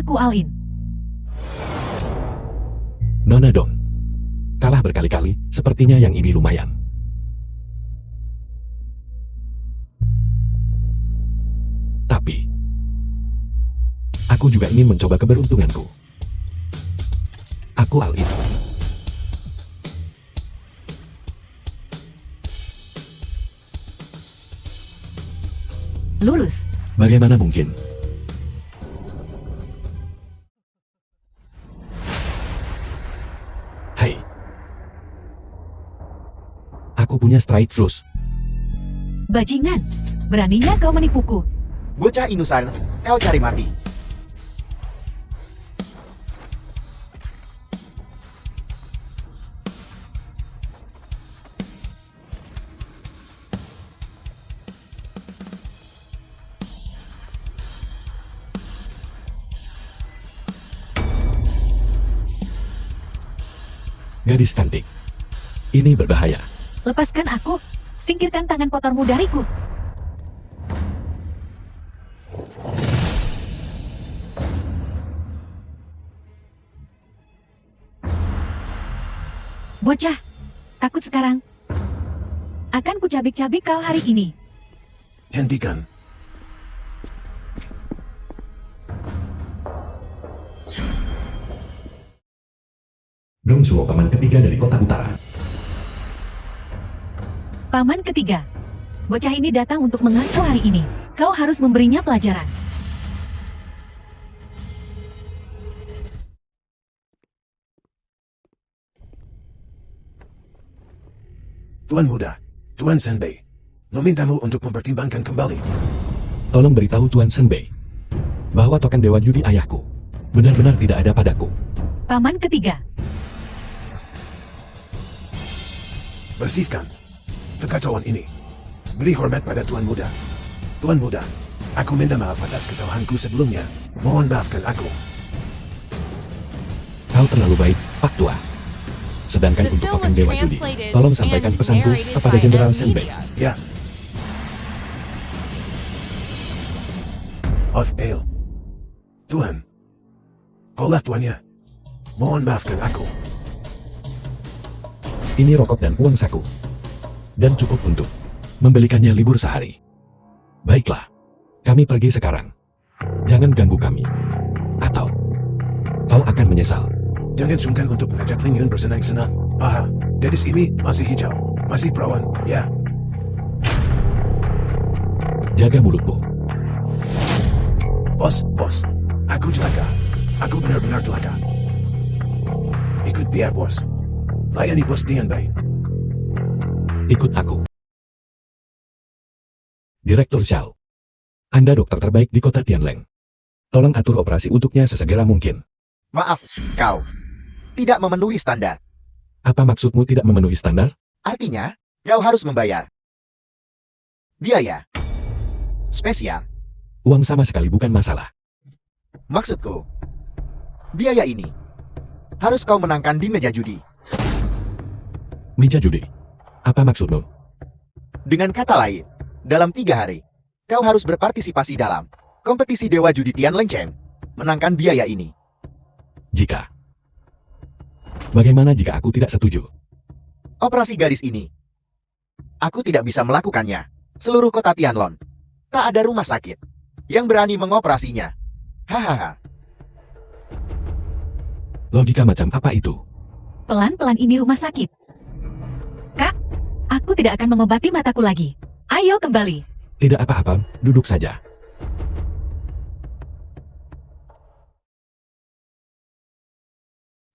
aku Alin. Nona dong. Kalah berkali-kali, sepertinya yang ini lumayan. Tapi, aku juga ingin mencoba keberuntunganku. Aku Alin. Lurus. Bagaimana mungkin? Hai. Aku punya strike flush. Bajingan. Beraninya kau menipuku. Bocah inusan, kau cari mati. Gadis cantik. Ini berbahaya. Lepaskan aku. Singkirkan tangan kotormu dariku. Bocah, takut sekarang. Akan kucabik-cabik kau hari ini. Hentikan. Dongsuo paman ketiga dari kota utara. Paman ketiga. Bocah ini datang untuk mengaku hari ini. Kau harus memberinya pelajaran. Tuan Muda, Tuan Senbei, memintamu untuk mempertimbangkan kembali. Tolong beritahu Tuan Senbei bahwa token dewa judi ayahku benar-benar tidak ada padaku. Paman ketiga. Bersihkan kekacauan ini. Beri hormat pada Tuan Muda. Tuan Muda, aku minta maaf atas kesalahanku sebelumnya. Mohon maafkan aku. Kau terlalu baik, Pak Tua. Sedangkan The untuk film token was dewa judi, translated tolong sampaikan and pesanku narrated kepada by Jenderal M Senbei. Media. Ya. Of Ale. Tuhan. Kaulah tuannya. Mohon maafkan aku. Ini rokok dan uang saku. Dan cukup untuk membelikannya libur sehari. Baiklah, kami pergi sekarang. Jangan ganggu kami. Atau kau akan menyesal. Jangan sungkan untuk mengajak Ling Yun bersenang-senang. Aha, gadis ini masih hijau. Masih perawan, ya. Jaga mulutmu. Bos, aku celaka. Aku benar-benar celaka. Ikut dia, bos. Layani bos dengan baik. Ikut aku. Direktur Xiao. Anda dokter terbaik di kota Tianleng. Tolong atur operasi untuknya sesegera mungkin. Maaf, kau tidak memenuhi standar. Apa maksudmu tidak memenuhi standar? Artinya, kau harus membayar biaya spesial. Uang sama sekali bukan masalah. Maksudku, biaya ini harus kau menangkan di meja judi. Meja judi. Apa maksudmu? Dengan kata lain, dalam 3 hari, kau harus berpartisipasi dalam kompetisi Dewa Judi Tianleng Cheng, menangkan biaya ini. Jika. Bagaimana jika aku tidak setuju? Operasi gadis ini, aku tidak bisa melakukannya. Seluruh kota Tianlong, tak ada rumah sakit yang berani mengoperasinya. Hahaha. Logika macam apa itu? Pelan-pelan ini rumah sakit. Kak, aku tidak akan mengobati mataku lagi. Ayo kembali. Tidak apa-apa, duduk saja.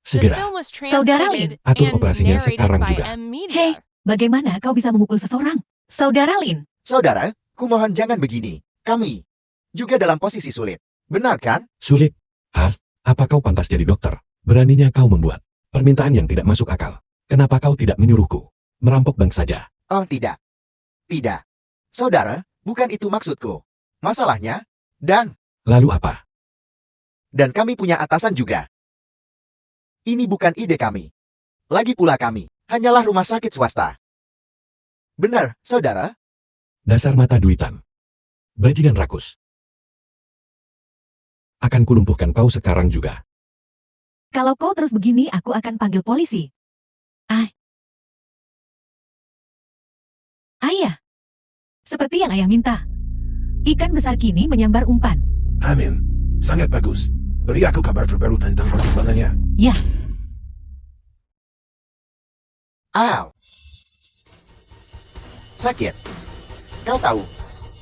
The Segera. film was Saudara Lin. translated Atur and operasinya narrated sekarang by juga. M Media. Hei, bagaimana kau bisa memukul seseorang? Saudara Lin. Saudara, kumohon jangan begini. Kami juga dalam posisi sulit. Benar kan? Sulit. Hah? Apa kau pantas jadi dokter? Beraninya kau membuat permintaan yang tidak masuk akal. Kenapa kau tidak menyuruhku merampok bank saja? Oh tidak. Tidak. Saudara, bukan itu maksudku. Masalahnya, dan Lalu apa? kami punya atasan juga. Ini bukan ide kami. Lagi pula kami hanyalah rumah sakit swasta. Benar, saudara? Dasar mata duitan. Bajingan rakus. Akan kulumpuhkan kau sekarang juga. Kalau kau terus begini, aku akan panggil polisi. Ayah. Seperti yang ayah minta. Ikan besar kini menyambar umpan. Amin. Sangat bagus. Beri aku kabar terbaru tentang perkembangannya. Ya, Aw. Sakit. Kau tahu,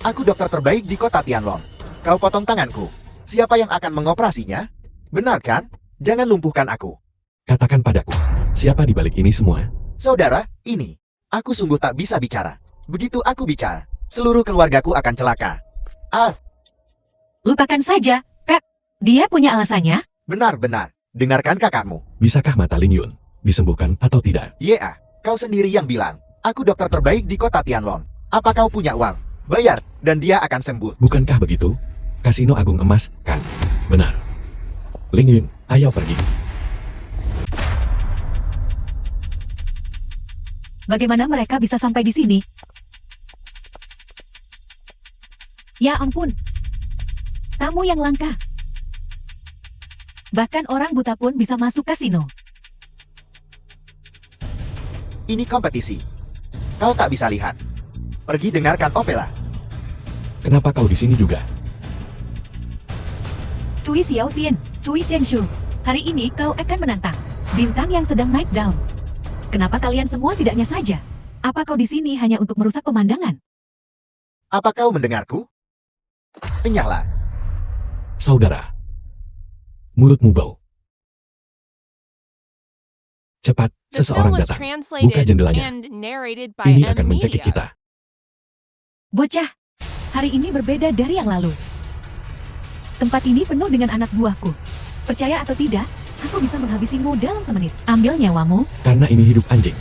aku dokter terbaik di kota Tianlong. Kau potong tanganku. Siapa yang akan mengoperasinya? Benar kan? Jangan lumpuhkan aku. Katakan padaku, siapa di balik ini semua? Saudara, ini. Aku sungguh tak bisa bicara. Begitu aku bicara, seluruh keluargaku akan celaka. lupakan saja, Kak. Dia punya alasannya. Benar-benar. Dengarkan kakakmu. Bisakah mata Lin Yun disembuhkan atau tidak? Ya, kau sendiri yang bilang. Aku dokter terbaik di kota Tianlong. Apa kau punya uang? Bayar, dan dia akan sembuh. Bukankah begitu? Kasino Agung Emas, kan? Benar. Lin Yun, ayo pergi. Bagaimana mereka bisa sampai di sini? Ya ampun. Tamu yang langka. Bahkan orang buta pun bisa masuk kasino. Ini kompetisi. Kau tak bisa lihat. Pergi dengarkan opera. Kenapa kau di sini juga? Cui Xiaotian, Cui Xiangshu. Hari ini kau akan menantang bintang yang sedang naik daun. Kenapa kalian semua tidaknya saja? Apa kau di sini hanya untuk merusak pemandangan? Apa kau mendengarku? Enyahlah. Saudara. Mulutmu bau. Cepat, The film seseorang was datang. Buka translated jendelanya. and narrated by Ini M akan mencekik Media. kita. Bocah, hari ini berbeda dari yang lalu. Tempat ini penuh dengan anak buahku. Percaya atau tidak, aku bisa menghabisimu dalam semenit. Ambil nyawamu. Karena ini hidup anjing.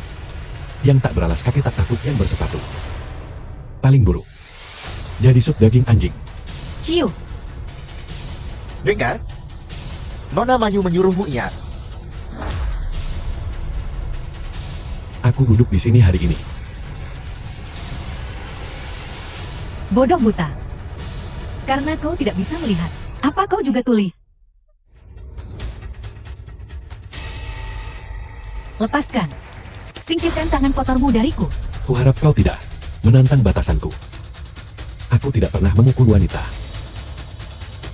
Yang tak beralas kaki tak takut yang bersepatu. Paling buruk. Jadi sup daging anjing. Ciu. Dengar. Nona Manyu menyuruhmu ingat. Aku duduk di sini hari ini. Bodoh buta. Karena kau tidak bisa melihat. Apa kau juga tuli? Lepaskan. Singkirkan tangan kotormu dariku. Kuharap kau tidak menantang batasanku. Aku tidak pernah memukul wanita.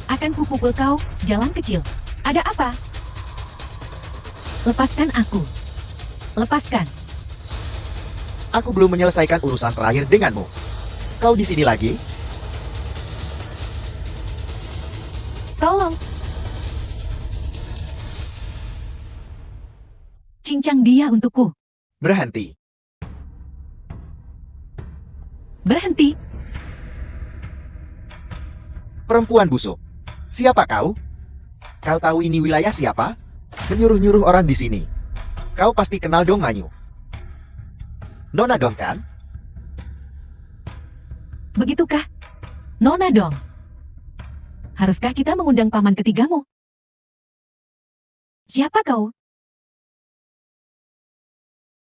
Akan kupukul kau, jalan kecil. Ada apa? Lepaskan aku. Lepaskan. Aku belum menyelesaikan urusan terakhir denganmu. Kau di sini lagi? Tolong. Cincang dia untukku. Berhenti. Berhenti. Perempuan busuk. Siapa kau? Kau tahu ini wilayah siapa? Menyuruh-nyuruh orang di sini. Kau pasti kenal Dong Manyu. Nona Dong kan? Begitukah? Nona dong. Haruskah kita mengundang paman ketigamu? Siapa kau?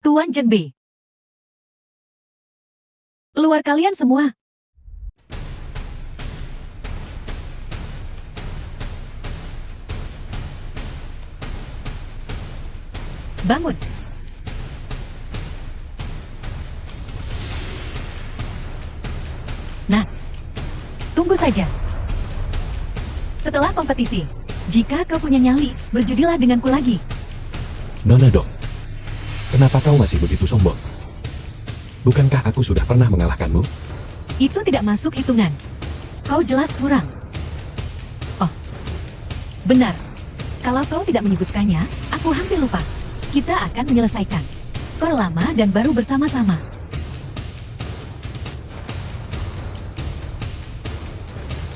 Tuan Zhenbei. Keluar kalian semua. Bangun. Nah, tunggu saja. Setelah kompetisi, jika kau punya nyali, berjudilah denganku lagi. Nona Dong. Kenapa kau masih begitu sombong? Bukankah aku sudah pernah mengalahkanmu? Itu tidak masuk hitungan. Kau jelas curang. Oh, benar. Kalau kau tidak menyebutkannya, aku hampir lupa. Kita akan menyelesaikan skor lama dan baru bersama-sama.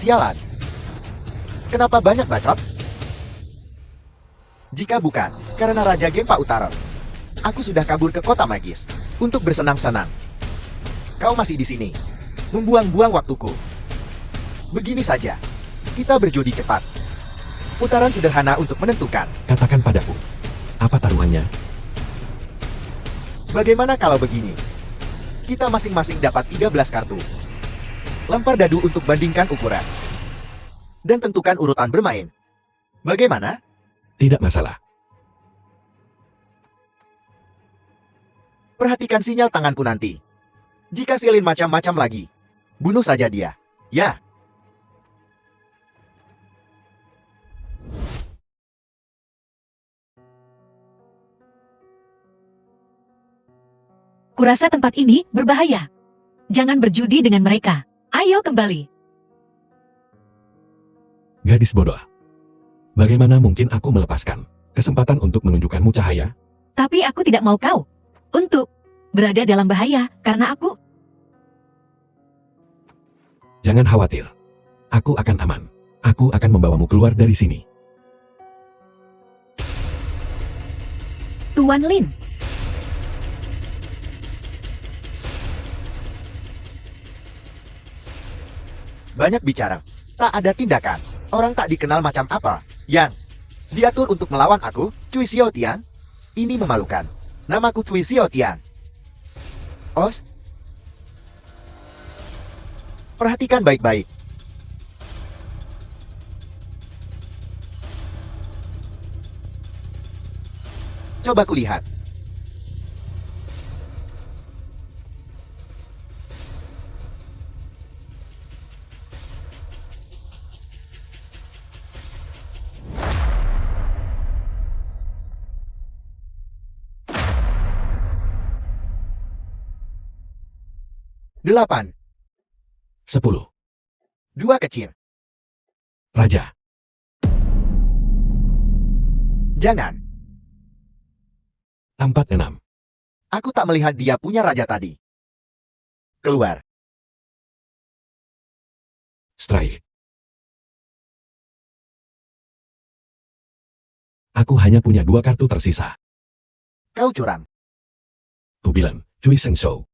Sialan. Kenapa banyak bacot? Jika bukan karena Raja Gempa Utara, aku sudah kabur ke kota magis untuk bersenang-senang. Kau masih di sini, membuang-buang waktuku. Begini saja, kita berjudi cepat. Putaran sederhana untuk menentukan. Katakan padaku. Apa taruhannya? Bagaimana kalau begini? Kita masing-masing dapat 13 kartu. Lempar dadu untuk bandingkan ukuran. Dan tentukan urutan bermain. Bagaimana? Tidak masalah. Perhatikan sinyal tanganku nanti. Jika Silin macam-macam lagi, bunuh saja dia. Ya. Kurasa tempat ini berbahaya. Jangan berjudi dengan mereka. Ayo kembali. Gadis bodoh. Bagaimana mungkin aku melepaskan kesempatan untuk menunjukkanmu cahaya? Tapi aku tidak mau kau untuk berada dalam bahaya karena aku. Jangan khawatir. Aku akan aman. Aku akan membawamu keluar dari sini. Tuan Lin. Banyak bicara. Tak ada tindakan. Orang tak dikenal macam apa. Yang diatur untuk melawan aku, Cui Xiaotian. Ini memalukan. Namaku Cui Xiaotian. Os. Perhatikan baik-baik. Coba kulihat. Delapan. 10. 2 kecil. Raja. Jangan. 46. Aku tak melihat dia punya raja tadi. Keluar. Strike. Aku hanya punya 2 kartu tersisa. Kau curang. Kubilang, Cui Shengshou.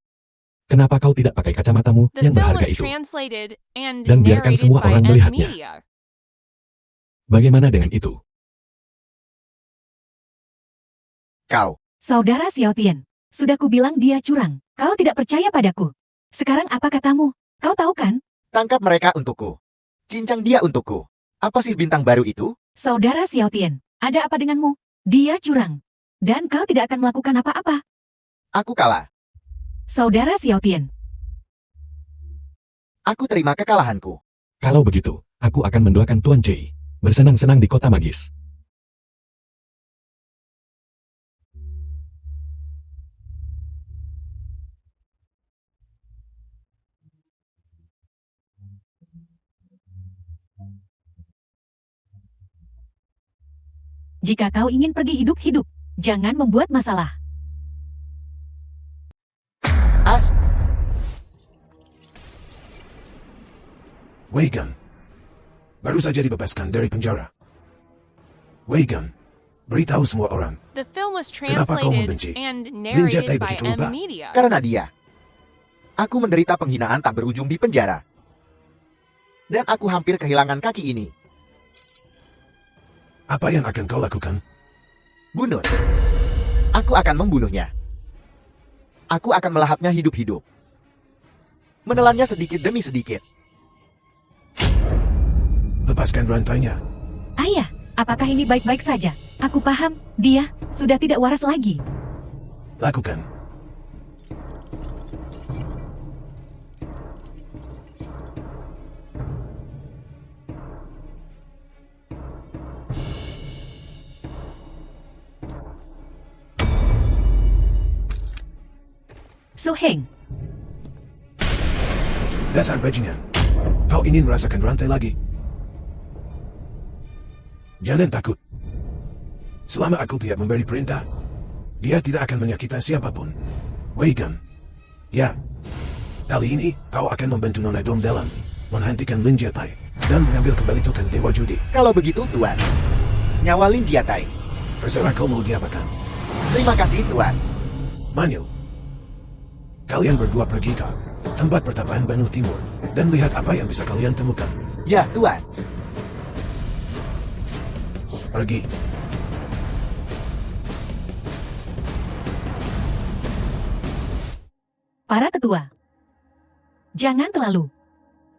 Kenapa kau tidak pakai kacamatamu The yang film berharga was itu? translated and Dan biarkan narrated semua by orang Ant melihatnya. Media. Bagaimana dengan itu? Kau. Saudara Xiaotian. Sudah kubilang dia curang. Kau tidak percaya padaku. Sekarang apa katamu? Kau tahu kan? Tangkap mereka untukku. Cincang dia untukku. Apa sih bintang baru itu? Saudara Xiaotian. Ada apa denganmu? Dia curang. Dan kau tidak akan melakukan apa-apa. Aku kalah. Saudara Xiaotian. Aku terima kekalahanku. Kalau begitu, aku akan mendoakan Tuan Jie bersenang-senang di kota magis. Jika kau ingin pergi hidup-hidup, jangan membuat masalah. As. Wei Gun. Baru saja dibebaskan dari penjara. Wei Gun. Beritahu semua orang. The film was Kenapa kau translated membenci and Ninja Tai narrated by begitu Ant rupa? Media. Karena dia. Aku menderita penghinaan tak berujung di penjara. Dan aku hampir kehilangan kaki ini. Apa yang akan kau lakukan? Bunuh. Aku akan membunuhnya. Aku akan melahapnya hidup-hidup. Menelannya sedikit demi sedikit. Lepaskan rantainya. Ayah, apakah ini baik-baik saja? Aku paham, dia sudah tidak waras lagi. Lakukan. Su Heng, Dasar bajingan. Kau ingin merasakan rantai lagi? Jangan takut. Selama aku tidak memberi perintah, dia tidak akan menyakiti siapapun. Wei Gun. Ya. Kali ini, kau akan membantu Nona Dong dalam menghentikan Lin Jiatai dan mengambil kembali token Dewa Judi. Kalau begitu, Tuan. Nyawa Lin Jiatai. Terserah kau mau diapakan. Terima kasih, Tuan. Manyu. Kalian berdua pergi ke tempat pertapaan Banu Timur dan lihat apa yang bisa kalian temukan. Ya, Tuan. Pergi. para tetua. Jangan terlalu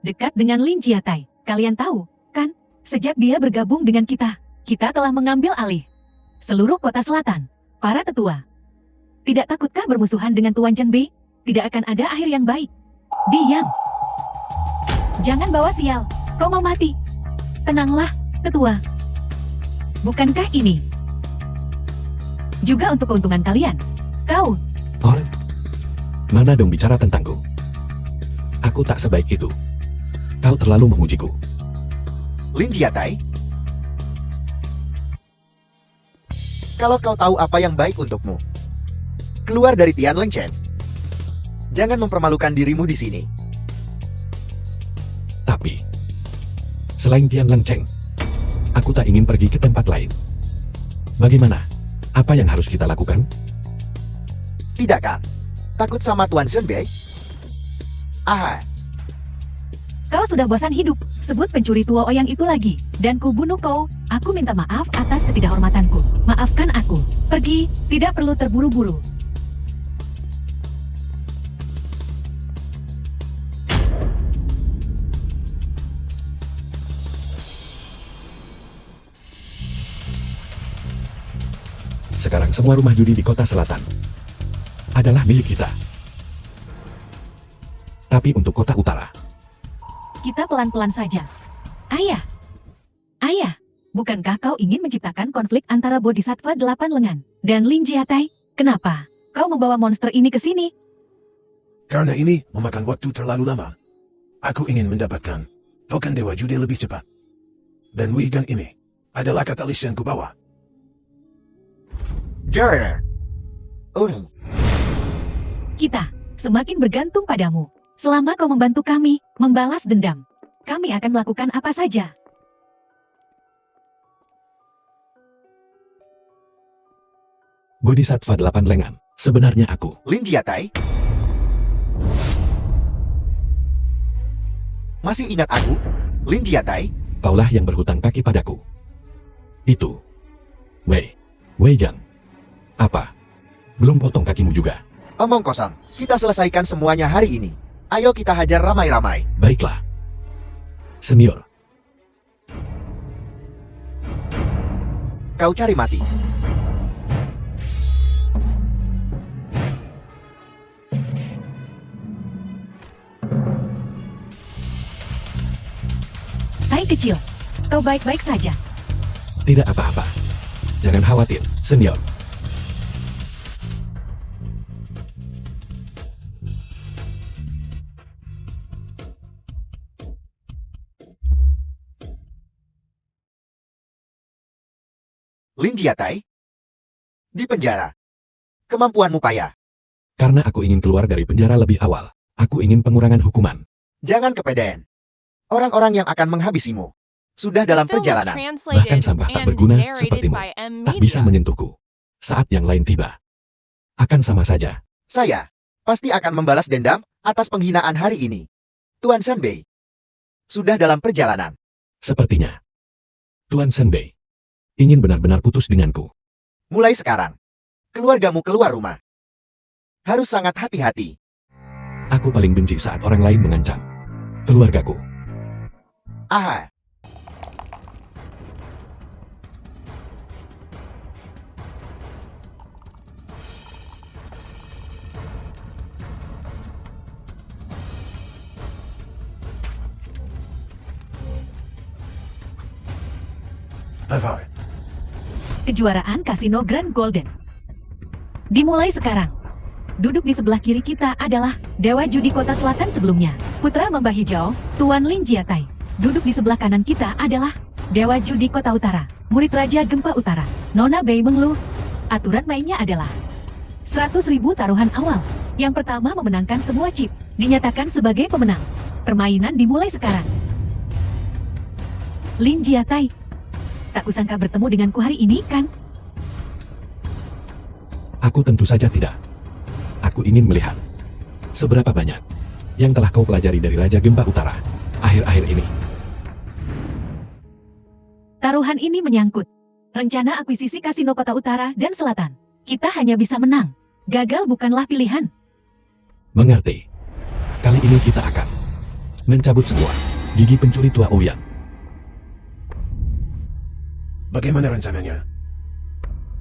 dekat dengan Lin Jiatai. Kalian tahu, kan? Sejak dia bergabung dengan kita, Kita telah mengambil alih seluruh kota selatan. Para tetua, tidak takutkah bermusuhan dengan Tuan Zhenbei? Tidak akan ada akhir yang baik. Diam. Jangan bawa sial. Kau mau mati. Tenanglah, tetua. Bukankah ini juga untuk keuntungan kalian? Kau, Oh, mana dong bicara tentangku? Aku tak sebaik itu. Kau terlalu mengujiku. Lin Jiatai, kalau kau tahu apa yang baik untukmu, keluar dari Tianleng Chen. Jangan mempermalukan dirimu di sini. Tapi, selain Tianleng Cheng, aku tak ingin pergi ke tempat lain. Bagaimana? Apa yang harus kita lakukan? Tidak kan? Takut sama Tuan Zhenbei? Ah, kau sudah bosan hidup. Sebut pencuri tua Ouyang itu lagi, dan ku bunuh kau. Aku minta maaf atas ketidakhormatanku. Maafkan aku. Pergi, tidak perlu terburu-buru. Sekarang semua rumah judi di kota selatan adalah milik kita. Tapi untuk kota utara, Kita pelan-pelan saja. Ayah. Ayah, bukankah kau ingin menciptakan konflik antara Bodhisattva 8 lengan dan Lin Jiatai? Kenapa kau membawa monster ini ke sini? Karena ini memakan waktu terlalu lama. Aku ingin mendapatkan token Dewa Judi lebih cepat. Dan Weigan ini adalah katalis yang kubawa. Jar. Oh, Kita semakin bergantung padamu. Selama kau membantu kami membalas dendam, kami akan melakukan apa saja. Bodhisattva 8 lengan, sebenarnya aku. Lin Jiatai? Masih ingat aku? Lin Jiatai? Kaulah yang berhutang kaki padaku. Itu. Wei Gan. Apa? Belum potong kakimu juga? Omong kosong. Kita selesaikan semuanya hari ini. Ayo kita hajar ramai-ramai. Baiklah. Senior, Kau cari mati. Tai kecil, kau baik-baik saja. tidak apa-apa. Jangan khawatir, senior. Lin Jiatai? Di penjara. Kemampuanmu payah. Karena aku ingin keluar dari penjara lebih awal. Aku ingin pengurangan hukuman. Jangan kepedean. Orang-orang yang akan menghabisimu sudah dalam perjalanan. Bahkan sampah tak berguna sepertimu tak bisa menyentuhku. Saat yang lain tiba, akan sama saja. Saya pasti akan membalas dendam atas penghinaan hari ini. Tuan Zhenbei sudah dalam perjalanan. Sepertinya Tuan Zhenbei ingin benar-benar putus denganku. Mulai sekarang, keluargamu keluar rumah. Harus sangat hati-hati. Aku paling benci saat orang lain mengancam keluargaku. Aha, Bye-bye. Kejuaraan Kasino Grand Golden dimulai sekarang. Duduk di sebelah kiri kita adalah Dewa Judi Kota Selatan sebelumnya, Putra Mamba Hijau, Tuan Lin Jiatai. Duduk di sebelah kanan kita adalah Dewa Judi Kota Utara, Murid Raja Gempa Utara, Nona Bei Menglu. Aturan mainnya adalah 100.000 taruhan awal. Yang pertama memenangkan semua chip, dinyatakan sebagai pemenang. Permainan dimulai sekarang. Lin Jiatai, tak kusangka bertemu denganku hari ini, kan? Aku tentu saja tidak. Aku ingin melihat seberapa banyak yang telah kau pelajari dari Raja Gempa Utara akhir-akhir ini. Taruhan ini menyangkut rencana akuisisi kasino Kota Utara dan Selatan. Kita hanya bisa menang. Gagal bukanlah pilihan. Mengerti? Kali ini kita akan mencabut semua gigi pencuri tua Ouyang. Bagaimana rencananya?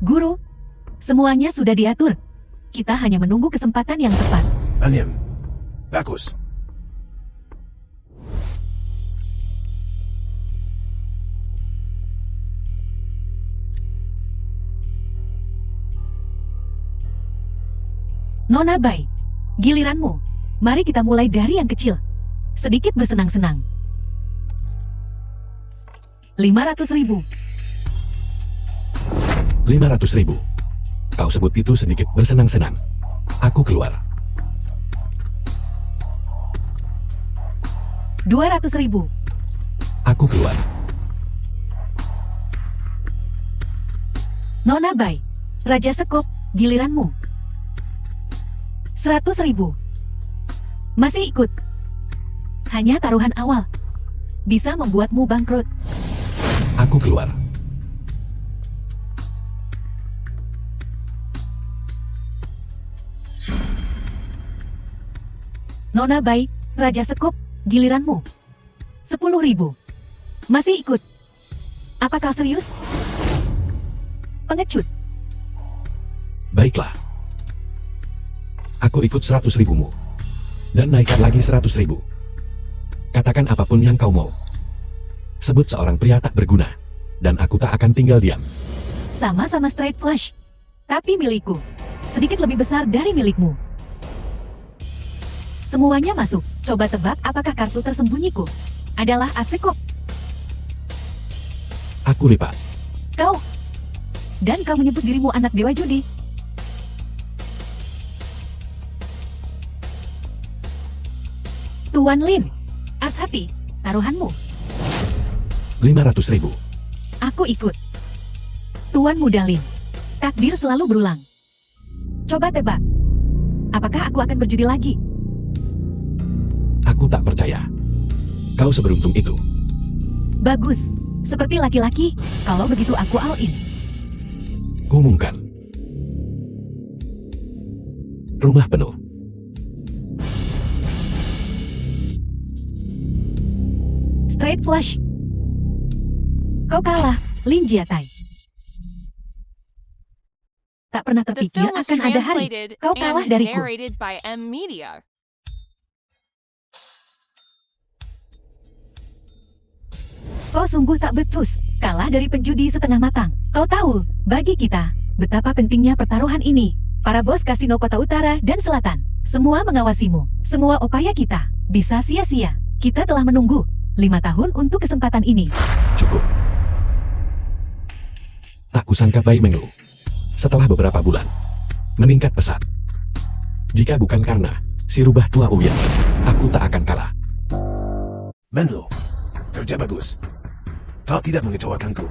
Guru, semuanya sudah diatur. Kita hanya menunggu kesempatan yang tepat. Anyam. Bagus. Nona Bai, giliranmu. Mari kita mulai dari yang kecil. Sedikit bersenang-senang. 500.000. 500.000. Kau sebut itu sedikit bersenang-senang. Aku keluar. 200.000. Aku keluar. Nona Bai, Raja Sekop, giliranmu. 100.000. Masih ikut. Hanya taruhan awal. Bisa membuatmu bangkrut. Aku keluar. Nona Bai, Raja Sekop, giliranmu. 10.000. Masih ikut. Apa kau serius? Pengecut. Baiklah. Aku ikut 100.000-mu. Dan naikkan lagi 100.000. Katakan apapun yang kau mau. Sebut seorang pria tak berguna. Dan aku tak akan tinggal diam. Sama-sama straight flush. Tapi milikku. Sedikit lebih besar dari milikmu. Semuanya masuk. Coba tebak apakah kartu tersembunyiku adalah Asekop. Aku lipat. Kau. Dan kau menyebut dirimu anak dewa judi. Tuan Lin. As hati. Taruhanmu. 500.000. Aku ikut. Tuan Muda Lin. Takdir selalu berulang. Coba tebak. Apakah aku akan berjudi lagi? Aku tak percaya. Kau seberuntung itu. Bagus. Seperti laki-laki, kalau begitu aku all in. Kumungkan. Rumah penuh. Straight flush. Kau kalah, Lin Jiatai. Tak pernah The terpikir film was akan ada hari translated kau kalah and dariku. narrated by M Media. Kau sungguh tak becus, kalah dari penjudi setengah matang. Kau tahu, bagi kita, betapa pentingnya pertaruhan ini. Para bos kasino kota utara dan selatan, semua mengawasimu. Semua upaya kita, bisa sia-sia. Kita telah menunggu 5 tahun untuk kesempatan ini. Cukup. Tak kusangka Bai mengeluh. Setelah beberapa bulan, meningkat pesat. Jika bukan karena si rubah tua Uyan, aku tak akan kalah. Menlo. Kerja bagus. Kau tidak mengecewakanku.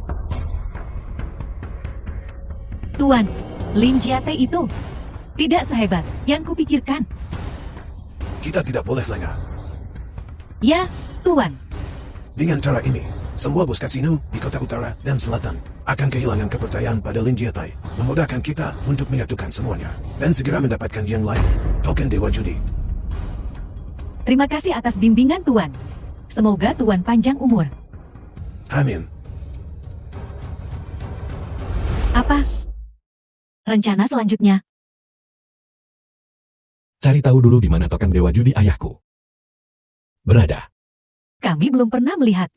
Tuan, Lin Jiatai itu tidak sehebat yang kupikirkan. Kita tidak boleh lengah. Ya, Tuan. Dengan cara ini, semua bos kasino di kota utara dan selatan akan kehilangan kepercayaan pada Lin Jiatai, memudahkan kita untuk menyatukan semuanya dan segera mendapatkan yang lain, token dewa judi. Terima kasih atas bimbingan Tuan. Semoga Tuan panjang umur. Amin. Apa rencana selanjutnya? Cari tahu dulu di mana token dewa judi ayahku berada. Kami belum pernah melihat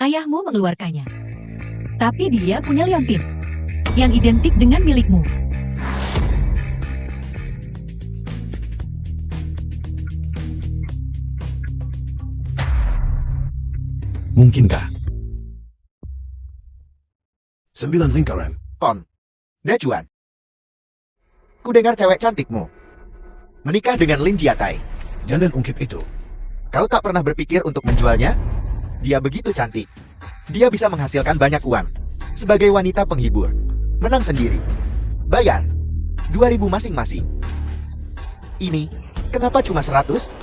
ayahmu mengeluarkannya. Tapi dia punya liontin yang identik dengan milikmu. Mungkinkah? 9 lingkaran. Ton. Dacuan. Ku dengar cewek cantikmu menikah dengan Lin Jiatai. Jangan ungkip itu. Kau tak pernah berpikir untuk menjualnya? Dia begitu cantik. Dia bisa menghasilkan banyak uang. Sebagai wanita penghibur. Menang sendiri. Bayar. 2.000 masing-masing. Ini, kenapa cuma 100?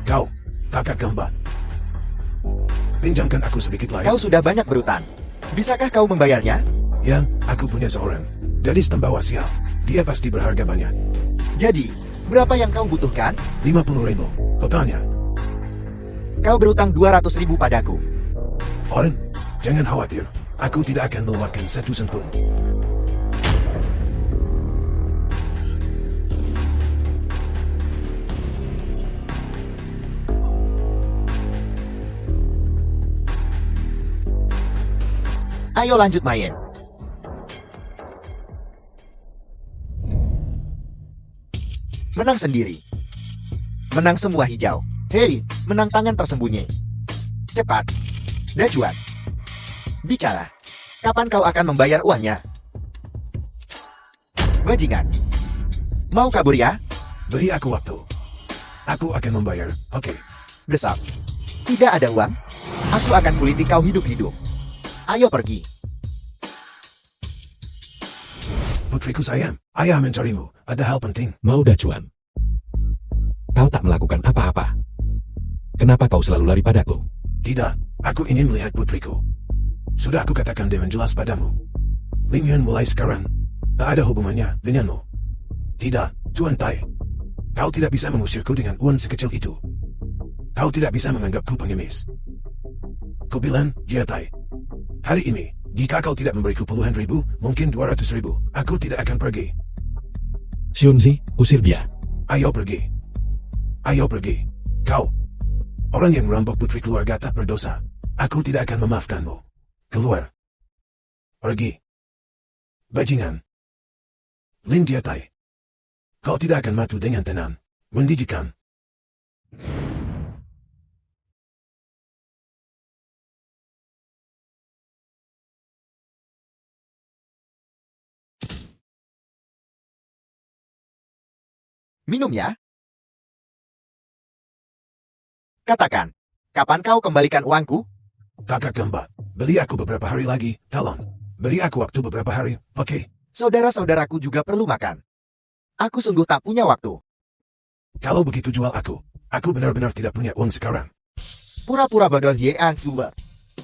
Kau, kakak kembar. Pinjamkan aku sedikit lagi. Kau sudah banyak berutang. Bisakah kau membayarnya? Ya, aku punya seorang gadis tembawa sial. Dia pasti berharga banyak. Jadi, berapa yang kau butuhkan? 50.000 totalnya. Kau berutang 200.000 padaku. Oren, Jangan khawatir, aku tidak akan mengeluarkan satu sen pun. Ayo lanjut main. Menang sendiri. Menang semua hijau. Hei, menang tangan tersembunyi. Cepat. Dacuan. Bicara. Kapan kau akan membayar uangnya? Bajingan. Mau kabur ya? Beri aku waktu. Aku akan membayar, oke. Besok. Tidak ada uang? Aku akan kuliti kau hidup-hidup. Ayo pergi. Putriku sayang, ayah mencarimu. Ada hal penting. Mau Dacuan. Kau tak melakukan apa-apa. Kenapa kau selalu lari padaku? Tidak, aku ingin melihat putriku. Sudah aku katakan dengan jelas padamu. Ling Yuan mulai sekarang, tak ada hubungannya denganmu. Tidak, Tuan Tai. Kau tidak bisa mengusirku dengan uang sekecil itu. Kau tidak bisa menganggapku pengemis. Ku bilang, Jia Tai. Hari ini, jika kau tidak memberiku puluhan ribu, mungkin 200 ribu, aku tidak akan pergi. Xunzi, usir dia. Ayo pergi. Ayo pergi. Kau. Orang yang merampok putri keluarga tak berdosa. Aku tidak akan memaafkanmu. Keluar. Pergi. Bajingan. Lin Jia Tai. Kau tidak akan mati dengan tenang. Mendidikan. Minum ya. Katakan, kapan kau kembalikan uangku? Kakak kembar, beli aku beberapa hari lagi, tolong. Beri aku waktu beberapa hari, oke? Saudara-saudaraku juga perlu makan. Aku sungguh tak punya waktu. Kalau begitu jual aku. Aku benar-benar tidak punya uang sekarang. Pura-pura bodoh Yean Zuber.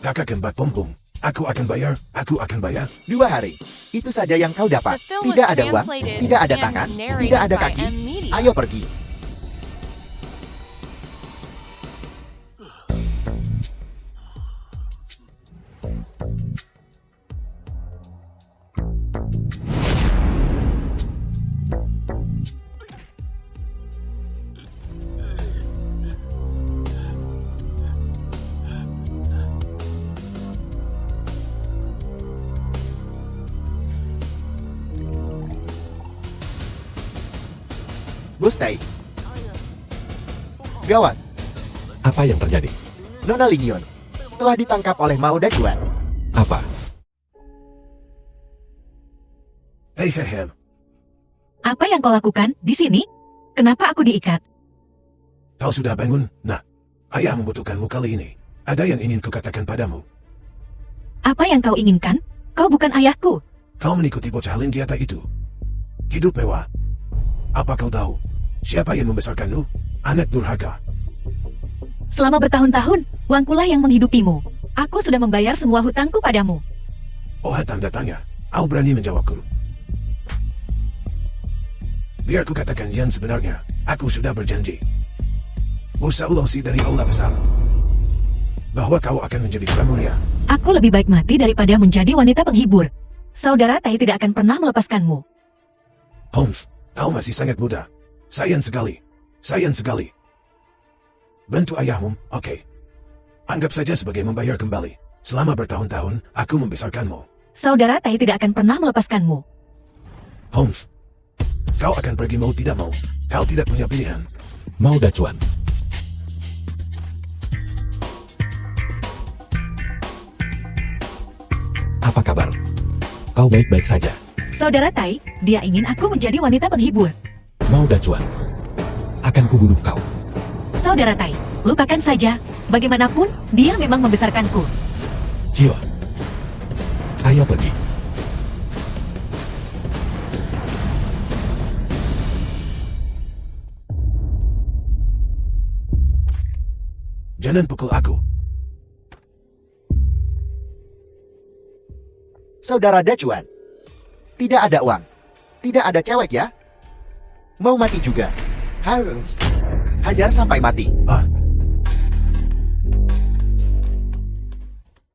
Kakak kembar pom-pom. Aku akan bayar, aku akan bayar. 2 hari. Itu saja yang kau dapat. The film was Tidak ada uang, translated tidak ada and tangan, narrated tidak ada by kaki. M Media. Ayo pergi. Bos Tai. Gawat, Apa yang terjadi? Nona Ling Yuan telah ditangkap oleh Mao Dacuan. Apa? Hei hehe. Apa yang kau lakukan di sini? Kenapa aku diikat? Kau sudah bangun? Nah, ayah membutuhkanmu kali ini. Ada yang ingin kukatakan padamu. Apa yang kau inginkan? Kau bukan ayahku. Kau mengikuti bocah Lin Jia Tai itu. Hidup mewah. Apa kau tahu? Siapa yang membesarkanmu? Anak durhaka. Selama bertahun-tahun, uangkulah yang menghidupimu. Aku sudah membayar semua hutangku padamu. Oh, tanda tanya. Kau berani menjawabku. Biar ku katakan yang sebenarnya. Aku sudah berjanji. Usaulosi dari Allah besar. Bahwa kau akan menjadi pramulia. Aku lebih baik mati daripada menjadi wanita penghibur. Saudara Tai tidak akan pernah melepaskanmu. Holmes, kau masih sangat muda. Sayang sekali. Sayang sekali. Bantu ayahmu, oke. Anggap saja sebagai membayar kembali. Selama bertahun-tahun, aku membesarkanmu. Saudara Tai tidak akan pernah melepaskanmu. Holmes, kau akan pergi mau tidak mau. Kau tidak punya pilihan. Mao Dacuan. Apa kabar? Kau baik-baik saja. Saudara Tai, dia ingin aku menjadi wanita penghibur. Mao Dacuan. Akan kubunuh kau. Saudara Tai, lupakan saja. Bagaimanapun, dia memang membesarkanku. Jiwa. Ayo pergi. Jangan pukul aku. Saudara Dacuan. Tidak ada uang. Tidak ada cewek ya? Mau mati juga. Harus. Hajar sampai mati. Ah,